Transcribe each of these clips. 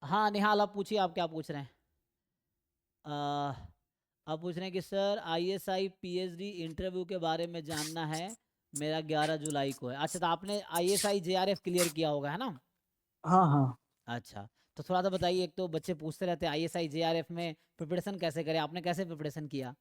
हाँ निहाल, आप पूछिए, आप क्या पूछ रहे हैं? आ, आप पूछ रहे हैं कि सर आईएसआई पीएचडी इंटरव्यू के बारे में जानना है। मेरा 11 जुलाई को है। अच्छा, तो आपने आईएसआई जेआरएफ क्लियर किया होगा, है ना? हाँ हाँ। अच्छा, तो थोड़ा सा बताइए। एक तो बच्चे पूछते रहते हैं आईएसआई जेआरएफ में प्रिपरेशन कैसे करें, आपने कैसे प्रिपरेशन किया?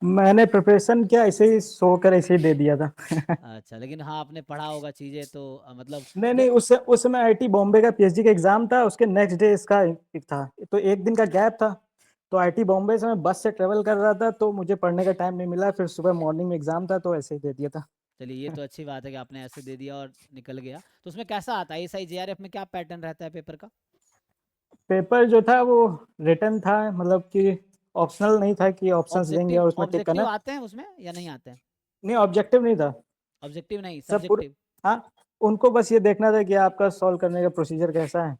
मैंने प्रिपरेशन किया, ऐसे ही सो कर ऐसे ही दे दिया था। अच्छा, लेकिन हाँ आपने पढ़ा होगा चीज़ें तो मतलब नहीं नहीं, जब। उस समय आईटी बॉम्बे का पीएचडी का एग्जाम था, उसके नेक्स्ट डे इसका एक था, तो एक दिन का गैप था। तो आईटी बॉम्बे से मैं बस से ट्रेवल कर रहा था, तो मुझे पढ़ने का टाइम नहीं मिला, फिर सुबह मॉर्निंग में एग्जाम था, तो ऐसे ही दे दिया था। चलिए, ये तो अच्छी बात है कि आपने ऐसे दे दिया और निकल गया। तो उसमें कैसा आता है आईएसआई जेआरएफ में, क्या पैटर्न रहता है पेपर का? पेपर जो था वो रिटर्न था, मतलब कि ऑप्शनल नहीं था कि ऑप्शंस देंगे ऑब्जेक्टिव और उसमें टिक ऑब्जेक्टिव करना। आते हैं उसमें या नहीं आते हैं? नहीं, ऑब्जेक्टिव नहीं था। ऑब्जेक्टिव नहीं, सब पूरा। सब्जेक्टिव। हाँ, उनको बस ये देखना था कि आपका सॉल्व करने का प्रोसीजर कैसा है।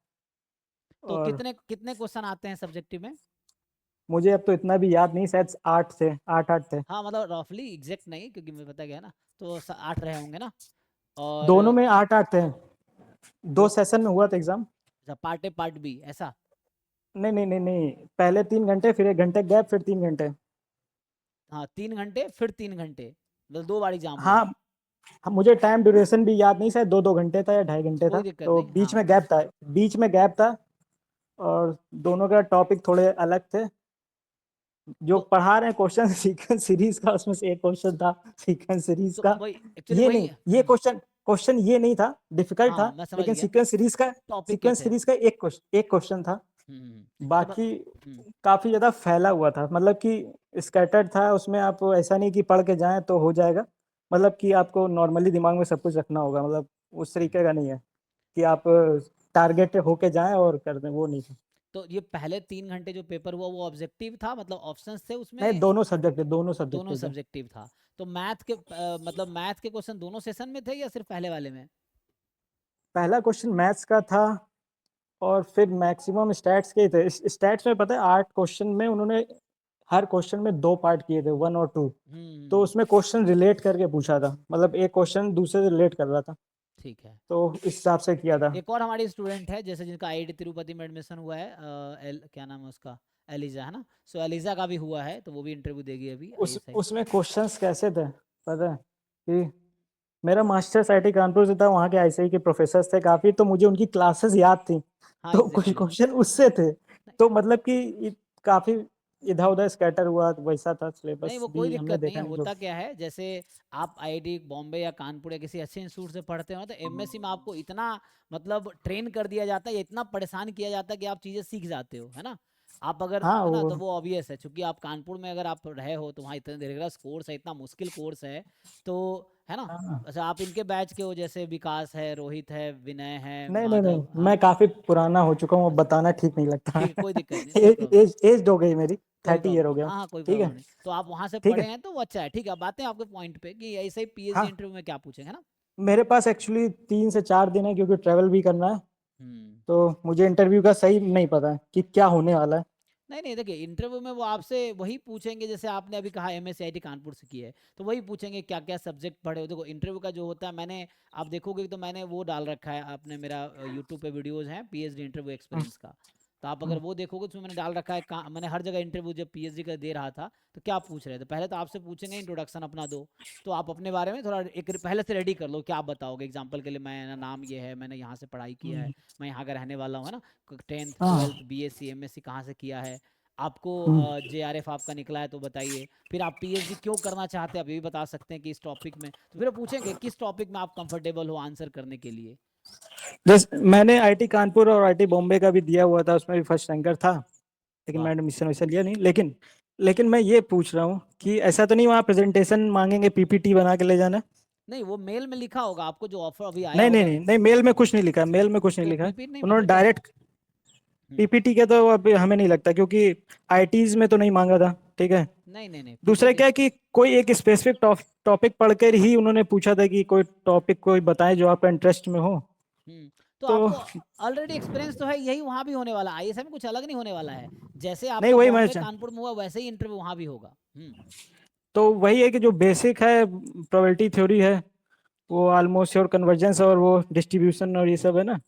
तो और कितने कितने क्वेश्चन आते हैं सब्जेक्टिव में? मुझे अब तो इतना भी याद नहीं, शायद 8 थे, 8 8 थे। हाँ मतलब रफली, एग्जैक्ट नहीं, क्योंकि मुझे पता गया ना। तो 8 रहे होंगे ना? और दोनों में 8 8 थे। दो दो। सेशन में हुआ था एग्जाम। अच्छा, पार्ट ए पार्ट बी ऐसा? नहीं नहीं नहीं नहीं, पहले 3 घंटे, फिर 1 घंटे गैप, फिर 3 घंटे। हाँ, 3 घंटे फिर 3 घंटे, मतलब 2 बार एग्जाम हुआ। हाँ। मुझे टाइम ड्यूरेशन भी याद नहीं, शायद 2 2 घंटे था या 2.5 घंटे था, कोई दिक्कत तो नहीं, बीच हाँ। में गैप था। बीच में गैप था। और दोनों का टॉपिक थोड़े अलग थे। जो तो पढ़ा रहे हैं क्वेश्चन सीक्वेंस सीरीज का, उसमें से एक क्वेश्चन था सीक्वेंस सीरीज तो का। वही एक्चुअली ये वही। नहीं, ये क्वेश्चन क्वेश्चन ये नहीं था, डिफिकल्ट था। हाँ मैं समझ लेकिन गया। सीक्वेंस सीरीज का, टॉपिक के सीक्वेंस थे। सीरीज का एक क्वेश्चन था। हम्म। तो बाकी हम्म। काफी ज्यादा फैला हुआ था, मतलब कि स्कैटर्ड था उसमें। आप ऐसा नहीं कि पढ़ के जाएं तो हो जाएगा। मतलब कि आपको नॉर्मली दिमाग में सब कुछ रखना होगा, मतलब उस हम्म। तरीके का नहीं है कि आप टारगेट होके जाएं और कर दें, वो नहीं था। तो ये पहले 3 घंटे जो पेपर हुआ वो ऑब्जेक्टिव था, मतलब ऑप्शंस थे नहीं, उसमें? दोनों सब्जेक्ट है, दोनों दोनों सब्जेक्टिव थे। सब्जेक्टिव था। तो मैथ के मतलब मैथ के क्वेश्चन दोनों सेशन में थे या सिर्फ पहले वाले में? पहला क्वेश्चन मैथ्स का था, और फिर मैक्सिमम स्टैट्स के ही थे। स्टैट्स में पता है 8 क्वेश्चन में उन्होंने हर क्वेश्चन में 2 पार्ट किए थे, 1 और 2। तो हम्म। उसमें क्वेश्चन रिलेट करके पूछा था, मतलब एक क्वेश्चन दूसरे से रिलेट कर रहा था। ठीक है। तो इस हिसाब से किया था। एक और हमारी स्टूडेंट है जैसे जिनका आईआईटी तिरुपति में एडमिशन हुआ है, क्या नाम है उसका? एलिजा, है ना? सो एलिजा का भी हुआ है, तो वो भी इंटरव्यू देगी अभी उस आईएसआई। उसमें क्वेश्चंस कैसे थे पता है कि मेरा मास्टर्स आईटी कानपुर से था, वहाँ के आईसीआई के प्रोफेसर थे काफी, तो मुझे उनकी क्लासेस याद थी। हाँ तो कुछ एग्जैक्टली। क्वेश्चन उससे थे। तो मतलब कि काफी इधर उधर स्कैटर हुआ, तो वैसा था। नहीं, सिलेबस वो कोई भी हमने दिक्कत नहीं है। देखा नहीं जो। होता क्या है, जैसे आप आईआईटी बॉम्बे या कानपुर या किसी अच्छे इंस्टीट्यूट से पढ़ते हो, तो एमएससी में आपको इतना मतलब ट्रेन कर दिया जाता है या इतना परेशान किया जाता है कि आप चीज़ें सीख जाते हो, है ना? आप अगर, हाँ है ना, वो। तो वो ऑब्वियस है, क्योंकि आप कानपुर में अगर आप रहे हो तो वहाँ इतने रिगरस कोर्स है, इतना मुश्किल कोर्स है। तो है ना? हाँ। अच्छा, आप इनके बैच के हो, जैसे विकास है, रोहित है, विनय है, नहीं नहीं माधव, नहीं, हाँ। मैं काफी पुराना हो चुका हूँ, अब अच्छा, बताना ठीक नहीं लगता। ठीक है, कोई दिक्कत नहीं, नो प्रॉब्लम। एज हो गई मेरी। कोई 30 ईयर प्रॉब्लम हो नहीं, गया। हाँ हाँ, कोई ठीक है। प्रॉब्लम नहीं। तो आप वहाँ से ठीक पढ़े है। हैं तो वो अच्छा है। ठीक है, अब बातें आपके पॉइंट पे कि ऐसे ही पीएचडी हाँ, इंटरव्यू में क्या पूछेंगे, है ना? मेरे पास एक्चुअली 3 से 4 दिन है, क्योंकि ट्रेवल भी करना है। हम्म। तो मुझे इंटरव्यू का सही नहीं पता है कि क्या होने वाला है। नहीं नहीं, देखिए इंटरव्यू में वो आपसे वही पूछेंगे जैसे आपने अभी कहा M S C I T Kanpur से की है, तो वही पूछेंगे क्या क्या सब्जेक्ट पढ़े हो। देखो इंटरव्यू का जो होता है, मैंने, आप देखोगे तो मैंने वो डाल रखा है, आपने मेरा यूट्यूब पे वीडियोस हैं पीएचडी इंटरव्यू हम्म, एक्सपीरियंस का। तो आप अगर हम्म, वो देखोगे तो उसमें मैंने डाल रखा है, मैंने हर जगह इंटरव्यू जब पीएचडी का दे रहा था तो क्या पूछ रहे थे। पहले तो आपसे पूछेंगे इंट्रोडक्शन अपना दो, तो आप अपने बारे में थोड़ा एक पहले से रेडी कर लो, क्या आप बताओगे। एग्जाम्पल के लिए, मैं नाम ये है, मैंने यहाँ से पढ़ाई किया है, हम्म, मैं यहाँ का रहने वाला हूँ, है ना? 10th हाँ, 12th बीएससी एमएससी कहाँ से किया है, आपको हम्म। जेआरएफ आपका निकला है तो बताइए। फिर आप पीएचडी क्यों करना चाहते हैं आप ये भी बता सकते हैं कि इस टॉपिक में, तो फिर वो पूछेंगे किस टॉपिक में आप कंफर्टेबल हो आंसर करने के लिए। जैसे मैंने आईटी कानपुर और आईटी बॉम्बे का भी दिया हुआ था, उसमें भी फर्स्ट रैंकर था। लेकिन वाह। मैंने एडमिशन वैसा लिया नहीं। लेकिन मैं ये पूछ रहा हूँ कि ऐसा तो नहीं वहाँ प्रेजेंटेशन मांगेंगे, पीपीटी बना के ले जाना? नहीं, वो मेल में लिखा होगा आपको जो ऑफर अभी आया नहीं नहीं होगा। नहीं नहीं, मेल में कुछ नहीं लिखा, मेल में कुछ नहीं तो लिखा। पीपीटी नहीं, उन्होंने फिर क्या? डायरेक्ट हम्म। पीपीटी के तो अब हमें नहीं लगता, क्योंकि आईटीज में तो नहीं मांगा था। ठीक है। नहीं नहीं नहीं, दूसरा पीपीटी। क्या है कि कोई एक स्पेसिफिक टॉपिक पढ़कर ही उन्होंने पूछा था कि कोई टॉपिक कोई बताएं जो आपका इंटरेस्ट में हो। तो तो आपको ऑलरेडी एक्सपीरियंस तो है, यही वहाँ भी होने वाला है। आईएसएम में कुछ अलग नहीं होने वाला है। जैसे नहीं, आपका वही मैं बॉम्बे कानपुर में हुआ वैसे ही इंटरव्यू वहाँ भी होगा। तो वही है कि जो बेसिक है, प्रोबेबिलिटी थ्योरी है, वो ऑलमोस्ट, और कन्वर्जेंस और वो डिस्ट्रीब्यूशन और ये सब है ना।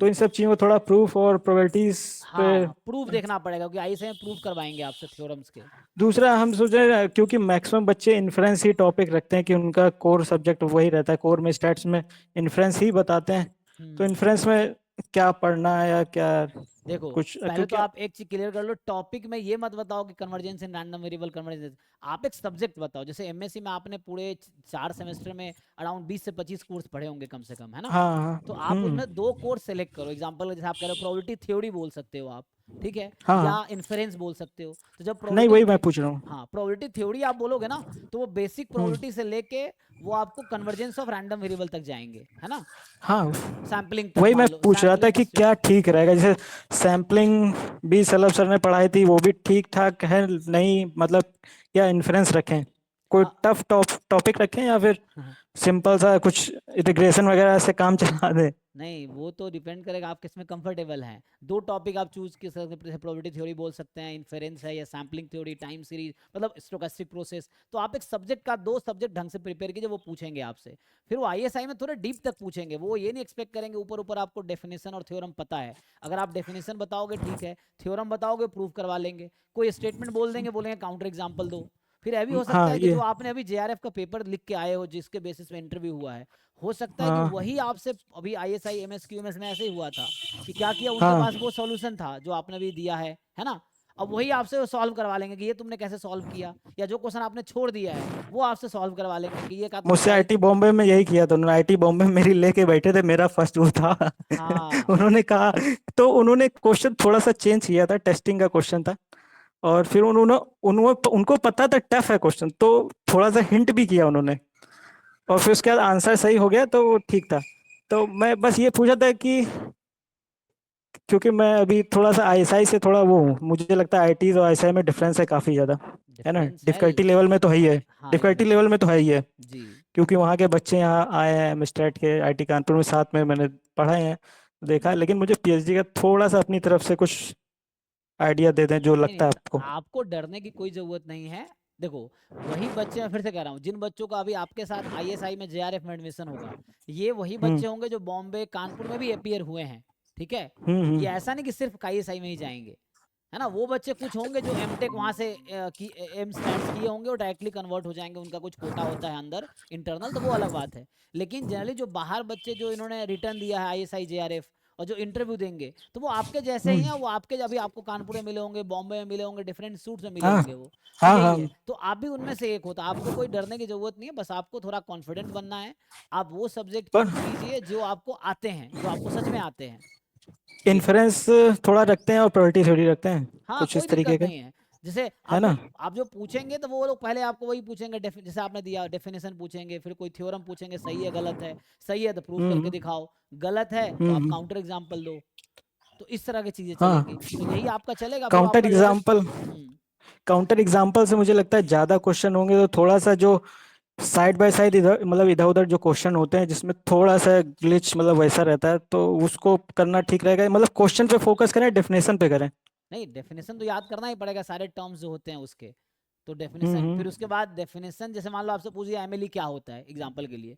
तो इन सब चीज़ों को थोड़ा प्रूफ और प्रोबेबिलिटीज पे। हाँ, प्रूफ देखना पड़ेगा क्योंकि आईएसआई में प्रूफ करवाएंगे आपसे थ्योरम्स के। दूसरा हम सोच रहे हैं क्योंकि मैक्सिमम बच्चे इन्फ्रेंस ही टॉपिक रखते हैं कि उनका कोर सब्जेक्ट वही रहता है, कोर में स्टैट्स में इन्फ्रेंस ही बताते हैं। तो हम्म इन्फ्रेंस में क्या पढ़ना है या क्या देखो, कुछ, पहले तो क्योंकि आप एक चीज क्लियर कर लो, टॉपिक में ये मत बताओ कि convergence in random variable convergence. आप एक सब्जेक्ट बताओ, जैसे एमएससी में आपने पूरे 4 सेमेस्टर में अराउंड 20 से 25 कोर्स पढ़े होंगे कम से कम, है ना? हाँ हाँ तो आप उसमें 2 कोर्स सेलेक्ट करो। एग्जांपल जैसे आप कह रहे हो प्रोबेबिलिटी थ्योरी बोल सकते हो आप, ठीक है, हाँ या हाँ। इन्फेरेंस बोल सकते हो। तो जब नहीं, वही मैं पूछ रहा हूँ। हाँ, प्रोबेबिलिटी थ्योरी आप बोलोगे ना, तो वो बेसिक हम्म। प्रोबेबिलिटी से लेके वो आपको कन्वर्जेंस ऑफ रैंडम वेरिएबल तक जाएंगे, है ना? हाँ, सैम्पलिंग तक वही मैं मान लो, पूछ रहा था सैम्पलिंग कि क्या डिस्ट्रीब्यूशन। ठीक रहेगा, जैसे सैम्पलिंग भी सलब सर ने पढ़ाई थी, वो भी ठीक ठाक है नहीं, मतलब या इन्फ्रेंस रखें, कोई टफ टॉपिक रखें या फिर सिंपल सा कुछ इंटीग्रेशन वगैरह से काम चला दे। नहीं, वो तो डिपेंड करेगा आप किस में कंफर्टेबल हैं। 2 टॉपिक आप चूज कर सकते हैं, जैसे प्रोबेबिलिटी थ्योरी बोल सकते हैं, इन्फेरेंस है, या सैम्पलिंग थ्योरी, टाइम सीरीज, मतलब स्टोकेस्टिक प्रोसेस। तो आप एक सब्जेक्ट का 2 सब्जेक्ट ढंग से प्रिपेयर कीजिए, वो पूछेंगे आपसे। फिर वो आईएसआई में थोड़े डीप तक पूछेंगे, वो ये नहीं एक्सपेक्ट करेंगे ऊपर ऊपर आपको डेफिनेशन और थ्योरम पता है। अगर आप डेफिनेशन बताओगे ठीक है, थ्योरम बताओगे प्रूफ करवा लेंगे। कोई स्टेटमेंट बोल देंगे, बोलेंगे काउंटर एग्जाम्पल दो। फिर ये भी हो सकता हाँ है कि ये। जो आपने अभी जेआरएफ का पेपर लिख के आए हो, जिसके बेसिस पे इंटरव्यू हुआ है, हो सकता है कि हाँ वही आपसे अभी आईएसआई एमएस क्यूएमएस में ऐसे ही हुआ था कि क्या किया, उनके हाँ पास वो सॉल्यूशन था जो आपने भी दिया है ना? अब वही आपसे सॉल्व करवा लेंगे कि ये तुमने कैसे सॉल्व किया, या जो क्वेश्चन आपने छोड़ दिया है वो आपसे सॉल्व करवा लेंगे कि ये कहा तुमने मुझसे ट्राई। आईटी बॉम्बे में यही किया था उन्होंने, आईटी बॉम्बे में मेरी लेके बैठे थे, मेरा फर्स्ट वो था। हाँ उन्होंने कहा, तो उन्होंने क्वेश्चन थोड़ा सा चेंज किया था, टेस्टिंग का क्वेश्चन था, और फिर उन्होंने उनको पता था टफ है क्वेश्चन, तो थोड़ा सा हिंट भी किया उन्होंने, और फिर उसके बाद आंसर सही हो गया तो वो ठीक था। तो मैं बस ये पूछा था कि क्योंकि मैं अभी थोड़ा सा आईएसआई से थोड़ा वो हूँ, मुझे लगता है आईटी और आईएसआई में डिफरेंस है काफ़ी ज़्यादा, है ना? डिफरेंस है डिफिकल्टी लेवल में तो है ही है, हाँ डिफिकल्टी डिफरेंस है लेवल में तो है ही है, जी। क्योंकि वहाँ के बच्चे यहाँ आए हैं एमस्टेट के, आईटी कानपुर में साथ में मैंने पढ़ाए हैं, देखा है, लेकिन मुझे पीएचडी का थोड़ा सा अपनी तरफ से कुछ आइडिया दे दें जो नहीं लगता नहीं, है आपको। आपको डरने की कोई जरूरत नहीं है। देखो, वही बच्चे, मैं फिर से कह रहा हूँ, जिन बच्चों का अभी आपके साथ आईएसआई में जेआरएफ में एडमिशन होगा, ये वही हम्म बच्चे होंगे जो बॉम्बे कानपुर में भी अपियर हुए हैं, ठीक है? ये हम्म। ऐसा नहीं कि सिर्फ आईएसआई में ही जाएंगे, है ना? वो बच्चे कुछ होंगे जो एमटेक वहां से की एम स्टैट्स किए होंगे और डायरेक्टली कन्वर्ट हो जाएंगे, उनका कुछ कोटा होता है अंदर इंटरनल, तो वो अलग बात है। लेकिन जनरली जो बाहर बच्चे जो इन्होंने रिटर्न दिया है आईएसआई जेआरएफ, और जो इंटरव्यू देंगे, तो वो आपके जैसे ही हैं। वो आपके अभी आपको कानपुर में मिले होंगे, बॉम्बे में मिले होंगे, डिफरेंट सूट्स में मिले हाँ होंगे वो। तो हाँ यही हाँ। है, तो आप भी उनमें से एक होता, आपको कोई डरने की जरूरत नहीं है, बस आपको थोड़ा कॉन्फिडेंट बनना है। आप वो सब्जेक्ट पर चूज कीजिए जो आपको आते हैं, जो आपको सच में आते हैं। जी। इन्फ्रेंस थोड़ा रखते हैं और प्रोबेबिलिटी थ्योरी रखते हैं, हाँ, कुछ कोई इस तरीके दिक्कत के, नहीं है। जैसे है ना? आप जो पूछेंगे तो वो लोग पहले आपको वही पूछेंगे, जैसे आपने दिया डेफिनेशन पूछेंगे, फिर कोई थ्योरम पूछेंगे, सही है गलत है, सही है तो प्रूफ करके हम्म दिखाओ, गलत है तो आप हम्म। काउंटर एग्जाम्पल दो। तो इस तरह की चीजें हाँ, चलेंगी, तो यही आपका चलेगा, फिर वो काउंटर आपका लेवल। एग्जाम्पल, काउंटर एग्जाम्पल से मुझे लगता है ज्यादा क्वेश्चन होंगे, तो थोड़ा सा जो साइड बाय साइड इधर मतलब इधर उधर जो क्वेश्चन होते हैं जिसमें थोड़ा सा ग्लिच मतलब वैसा रहता है, तो उसको करना ठीक रहेगा, मतलब क्वेश्चन पे फोकस करें, डेफिनेशन पे करें। नहीं, डेफिनेशन तो याद करना ही पड़ेगा, सारे टर्म्स जो होते हैं उसके। तो डेफिनेशन, फिर उसके बाद डेफिनेशन, जैसे मान लो आपसे पूछ दिया एमएलई क्या होता है एग्जांपल के लिए,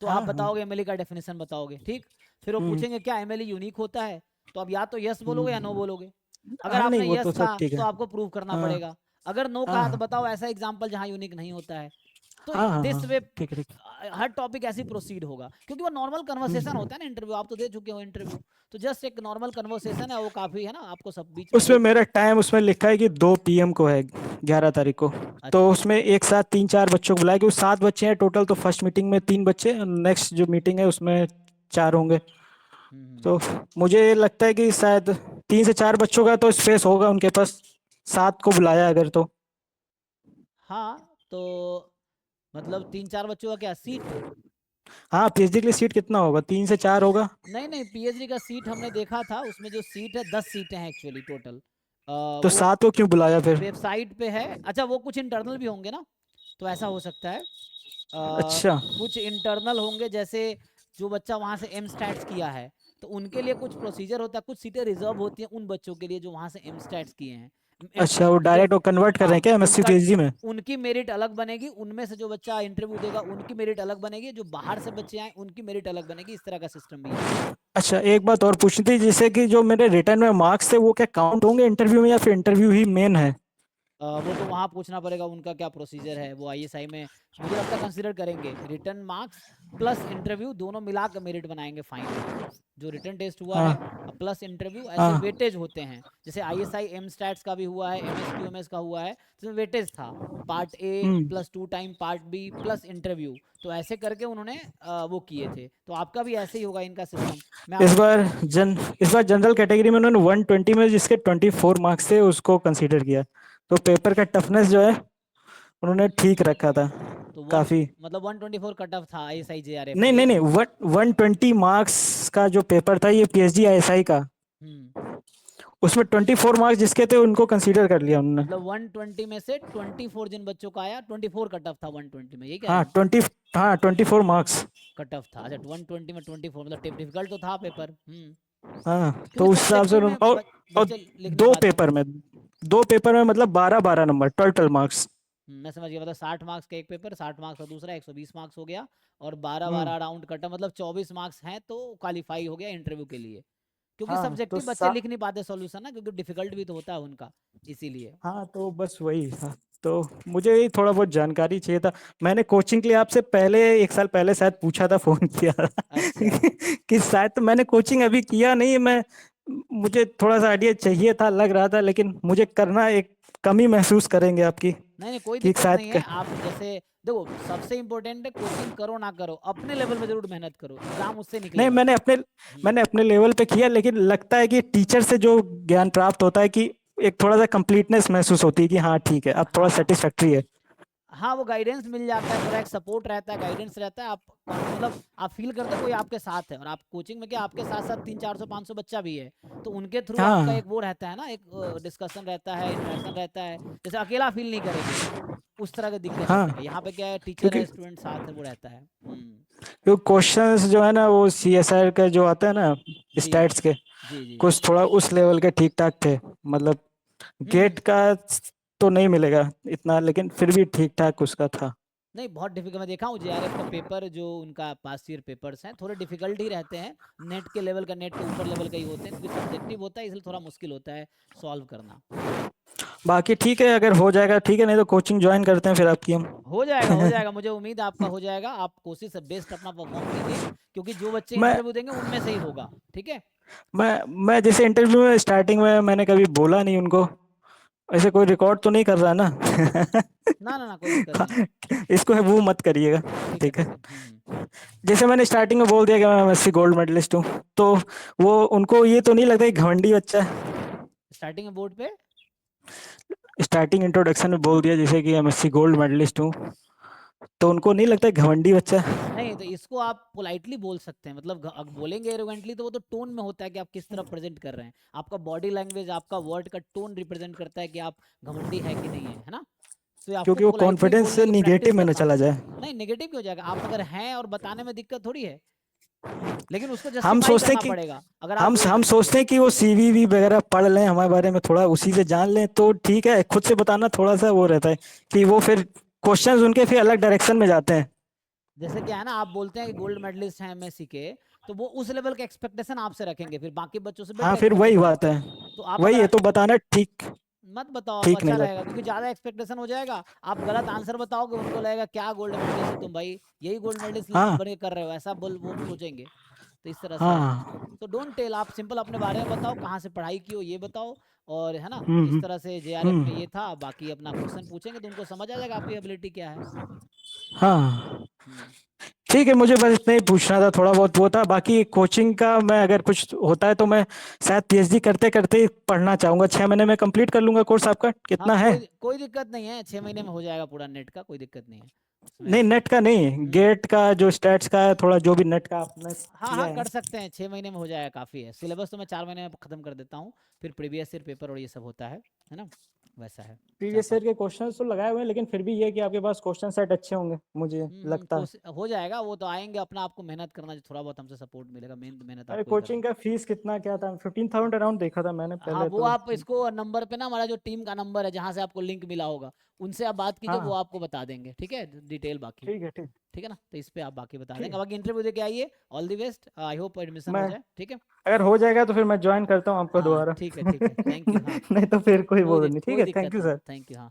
तो आप हाँ हाँ। बताओगे एमएलई का डेफिनेशन बताओगे, ठीक? फिर वो हम्म पूछेंगे क्या एमएलई यूनिक होता है, तो आप या तो यस बोलोगे या नो हम्म। बोलोगे। अगर हाँ नहीं, आपने वो यस तो सब कहा ठीक तो है। आपको प्रूव करना हाँ पड़ेगा। अगर नो कहा तो हाँ बताओ ऐसा एग्जाम्पल जहां यूनिक नहीं होता है। तो हाँ हाँ दिस हाँ, वे ठीक है ठीक। हर टॉपिक ऐसे प्रोसीड होगा, क्योंकि वो नॉर्मल कन्वर्सेशन हम्म। होता है ना इंटरव्यू, आप तो दे चुके हो इंटरव्यू। तो जस्ट एक नॉर्मल कन्वर्सेशन है, वो काफी है ना, आपको सब बीच में उसमें जो। मेरा टाइम उसमें लिखा है कि 2 PM को है, 11 तारीख को। तो अच्छा। उसमें एक साथ 3 4 बच्चों को बुलाया, क्योंकि 7 बच्चे हैं टोटल, तो फर्स्ट मीटिंग में 3 बच्चे, नेक्स्ट जो मीटिंग है उसमें 4 होंगे। तो हम्म। मुझे लगता है कि शायद 3 से 4 बच्चों का तो स्पेस होगा उनके पास, 7 को बुलाया अगर तो। हाँ, तो मतलब 3 4 बच्चों का क्या सीट? हाँ, पीएचडी के लिए सीट कितना होगा, 3 से 4 होगा? नहीं नहीं, पीएचडी का सीट हमने देखा था, उसमें जो सीट है 10 सीटें हैं एक्चुअली टोटल। तो वो 7 को क्यों बुलाया फिर? वेबसाइट पे है। अच्छा, वो कुछ इंटरनल भी होंगे ना, तो ऐसा हो सकता है। अच्छा। कुछ इंटरनल होंगे, जैसे जो बच्चा वहां से एम स्टैट्स किया है, तो उनके लिए कुछ प्रोसीजर होता है, कुछ सीटें रिजर्व होती हैं उन बच्चों के लिए जो वहां से एम स्टैट्स किए हैं। अच्छा, वो जब डायरेक्ट वो कन्वर्ट कर रहे हैं हाँ क्या एमएससी उनका पीएचडी में? उनकी मेरिट अलग बनेगी, उनमें से जो बच्चा इंटरव्यू देगा उनकी मेरिट अलग बनेगी, जो बाहर से बच्चे आए उनकी मेरिट अलग बनेगी, इस तरह का सिस्टम भी है। अच्छा, एक बात और पूछनी थी, जैसे कि जो मेरे रिटर्न में मार्क्स थे वो क्या काउंट होंगे इंटरव्यू में, या फिर इंटरव्यू ही मेन है? वो तो वहाँ पूछना पड़ेगा उनका क्या प्रोसीजर है, वो आईएसआई में मुझे लगता है कंसीडर करेंगे, रिटर्न मार्क्स प्लस इंटरव्यू दोनों मिला कर मेरिट बनाएंगे फाइनल, जो रिटर्न टेस्ट हुआ है हाँ प्लस इंटरव्यू, ऐसे हाँ। वेटेज होते हैं। जैसे आईएसआई एम स्टैट्स का भी हुआ है, एमएसक्यूएमएस का हुआ है, जिसमें वेटेज था part A hmm. Plus 2 time part B plus interview, तो ऐसे करके उन्होंने वो किए थे, तो आपका भी ऐसे ही होगा इनका सिस्टम। मैं इस आपको बार इस बार जनरल कैटेगरी में उन्होंने 120 में जिसके 24 मार्क्स थे उसको कंसीडर किया, तो पेपर का टफनेस जो है उन्होंने ठीक रखा था तो वन काफी। मतलब 124 कट ऑफ था आईएसआई जेआरएफ नहीं का नहीं ये। नहीं, 120 मार्क्स का जो पेपर था ये पीएचडी आईएसआई का, हम्म उसमें 24 मार्क्स जिसके थे उनको कंसीडर कर लिया उन्होंने। मतलब 120 में से 24 जिन बच्चों का आया, 24 कट ऑफ था 120 में, यही कह रहे हाँ हैं। 20, हाँ 24 मार्क्स। कट ऑफ था, अच्छा 120 में 24, मतलब डिफिकल्ट तो था पेपर। हाँ तो क्योंकि उस हिसाब से सब्जेक्टिव में और बच्चे लिख नहीं दो पाते हैं। पेपर में, दो पेपर में मतलब 12 12 नंबर टोटल मार्क्स। मैं समझ गया, मतलब 60 मार्क्स का एक पेपर, 60 मार्क्स का दूसरा, 120 मार्क्स हो गया, और 12 हम्म। 12 राउंड कटा, मतलब 24 मार्क्स हैं तो क्वालिफाई हो गया इंटरव्यू के लिए। क्योंकि हाँ तो सब्जेक्टिव बच्चे लिख नहीं पाते सॉल्यूशन ना, क्योंकि डिफिकल्ट भी तो होता है उनका, इसीलिए। हाँ तो बस वही, हाँ तो मुझे ही थोड़ा बहुत जानकारी चाहिए था। मैंने कोचिंग के लिए आपसे पहले 1 साल पहले शायद पूछा था, फोन किया था अच्छा। कि शायद, तो मैंने कोचिंग अभी किया नहीं मैं, मुझे थोड़ा सा आइडिया चाहिए था, लग रहा था, लेकिन मुझे करना एक कमी महसूस करेंगे आपकी नहीं नहीं कोई कि दिक्कत शायद नहीं है, आप जैसे देखो सबसे इंपॉर्टेंट है कोचिंग करो ना करो, अपने लेवल में जरूर मेहनत करो, एग्जाम उससे नहीं, निकलेगा। हम्म, मैंने अपने लेवल पे किया, लेकिन लगता है कि टीचर से जो ज्ञान प्राप्त होता है कि एक थोड़ा सा कंप्लीटनेस महसूस होती है कि हाँ ठीक है, अब थोड़ा हाँ हाँ सेटिस्फैक्ट्री है। हाँ, वो गाइडेंस मिल जाता है, थोड़ा एक सपोर्ट रहता है, गाइडेंस रहता है, आप मतलब आप फील करते हो कोई आपके साथ है, और आप कोचिंग में क्या आपके साथ साथ 300 400 500 बच्चा भी है, तो उनके थ्रू आपका एक हाँ वो रहता है ना, एक डिस्कशन रहता है, इंटरेक्शन रहता है, जैसे अकेला फील नहीं करेंगे, उस तरह की दिक्कत नहीं है, हाँ। यहाँ पे क्या है टीचर क्योंकि है स्टूडेंट साथ है, वो रहता है। क्योंकि क्वेश्चंस जो है ना वो सीएसआर का जो आता है ना, जी स्टैट्स के, जी जी। कुछ थोड़ा उस लेवल के ठीक ठाक थे, मतलब गेट हम्म। का तो नहीं मिलेगा इतना, लेकिन फिर भी ठीक ठाक उसका था। नहीं बहुत डिफिकल्ट, मैं देखा हूँ जेआरएफ का पेपर, जो उनका पास्ट ईयर पेपर्स हैं थोड़े डिफिकल्ट ही रहते हैं, नेट के लेवल का, नेट के ऊपर लेवल का ही होते हैं, क्योंकि सब्जेक्टिव होता है इसलिए थोड़ा मुश्किल होता है सॉल्व करना। बाकी ठीक है, अगर हो जाएगा ठीक है, नहीं तो कोचिंग ज्वाइन करते हैं फिर आपकी हम। हो जाएगा, मुझे उम्मीद है आपका हो जाएगा, आप कोशिश से बेस्ट अपना परफॉर्म कीजिए, क्योंकि जो बच्चे मैं इंटरव्यू देंगे उनमें से ही होगा, ठीक है। मैं जैसे इंटरव्यू में स्टार्टिंग में मैंने कभी बोला नहीं उनको, ऐसे कोई रिकॉर्ड तो नहीं कर रहा ना? ना ना ना कोई दिक्कत नहीं। इसको है वो मत करिएगा। ठीक है ठीक है, ठीक है। जैसे मैंने स्टार्टिंग में बोल दिया कि मैं एमएससी गोल्ड मेडलिस्ट हूँ, तो वो उनको ये तो नहीं लगता कि घमंडी बच्चा है? स्टार्टिंग में बोर्ड पे, स्टार्टिंग इंट्रोडक्शन में बोल दिया जैसे कि एमएससी गोल्ड मेडलिस्ट हूँ, तो उनको नहीं लगता कि घमंडी बच्चा है? नहीं तो इसको आप पोलाइटली बोल सकते हैं, मतलब बोलेंगे एरोगेंटली तो वो तो टोन में होता है कि आप किस तरह प्रेजेंट कर रहे हैं, आपका बॉडी लैंग्वेज, आपका वर्ड का टोन रिप्रेजेंट करता है कि आप घमंडी है कि नहीं है ना। तो आपको क्योंकि वो पोलाइटली कॉन्फिडेंस बोलने से की निगेटिव प्रैक्टिस में न करना चला होगा। जाए। नहीं नेगेटिव क्यों हो जाएगा, आप अगर हैं और बताने में दिक्कत थोड़ी है, लेकिन उसको हम जस्टिफाई सोचते हैं करना कि पड़ेगा, अगर आप हम बोलते सोचते हैं कि वो सीवी वगैरह पढ़ लें हमारे बारे में, थोड़ा उसी से जान लें तो ठीक है, खुद से बताना थोड़ा सा वो रहता है कि वो फिर क्वेश्चंस उनके फिर अलग डायरेक्शन में जाते हैं। जैसे क्या है ना, आप बोलते हैं कि गोल्ड मेडलिस्ट हैं एमएससी के, तो वो उस लेवल के एक्सपेक्टेशन आपसे रखेंगे, फिर बाकी बच्चों से बेटर हाँ फिर वही एक्सपेक्टेशन बात रखेंगे। है, तो आप वही अगर है, तो बताना ठीक मत बताओ, आप ठीक अच्छा नहीं रहेगा, लगता। क्योंकि ज्यादा एक्सपेक्टेशन हो जाएगा, आप गलत आंसर बताओगे, उनको लगेगा क्या गोल्ड मेडलिस्ट हो तुम भाई, यही गोल्ड मेडलिस्ट हाँ बने कर रहे हो, ऐसा बोल वो सोचेंगे, तो इस तरह से है। हाँ। तो डोंट टेल, आप सिंपल अपने बारे में बताओ, कहाँ से पढ़ाई की हो ये बताओ, और है ना, इस हम्म तरह से जेआरएफ में हम्म। ये था, बाकी अपना क्वेश्चन पूछेंगे तो उनको समझ आ जाएगा आपकी एबिलिटी क्या है। हाँ हम्म। ठीक है, मुझे बस इतना ही पूछना था, थोड़ा बहुत वो था, बाकी कोचिंग का मैं अगर कुछ होता है तो मैं शायद पीएचडी करते करते ही पढ़ना चाहूंगा, 6 महीने में कंप्लीट कर लूंगा कोर्स आपका, हाँ कितना है? कोई कोई दिक्कत नहीं है, 6 महीने में हो जाएगा पूरा नेट का, कोई दिक्कत नहीं है उसमें। नहीं नेट का नहीं, हम्म। गेट का जो स्टैट्स का है, थोड़ा जो भी नेट का आपने हाँ किया हाँ है। कर सकते हैं, 6 महीने में हो जाएगा, काफ़ी है, सिलेबस तो मैं 4 महीने में ख़त्म कर देता हूँ, फिर प्रीवियस ईयर पेपर और ये सब होता है। है ना, वैसा है। प्रीवियस ईयर के क्वेश्चंस तो लगाए हुए हैं, लेकिन फिर भी ये है कि आपके पास क्वेश्चन सेट अच्छे होंगे, मुझे लगता है। हो जाएगा, वो तो आएंगे, अपना आपको मेहनत करना, जो थोड़ा बहुत हमसे सपोर्ट मिलेगा, मेन मेहनत अरे आपको ही करना कोचिंग का फीस कितना क्या था? 15,000 अराउंड देखा था मैंने है। हाँ, पहले वो तो। आप इसको नंबर पे ना, हमारा जो टीम का नंबर है जहाँ से आपको लिंक मिला होगा, उनसे आप बात कीजिए, वो हाँ आपको बता देंगे, ठीक है, डिटेल बाकी। ठीक है, ठीक। ठीक है ना, तो इस पे आप बाकी बता ठीक देंगे, है। बाकी इंटरव्यू दे के आइए, all the best, I hope admission हो मैं जाए, ठीक है। अगर हो जाएगा तो फिर मैं ज्वाइन करता हूँ आपको हाँ दोबारा। ठीक है, ठीक है, थैंक यू, हाँ, नहीं तो फिर कोई कोई वो नहीं। ठीक कोई है, थैंक दिक्कत यू नहीं, सर। थैंक यू, हाँ।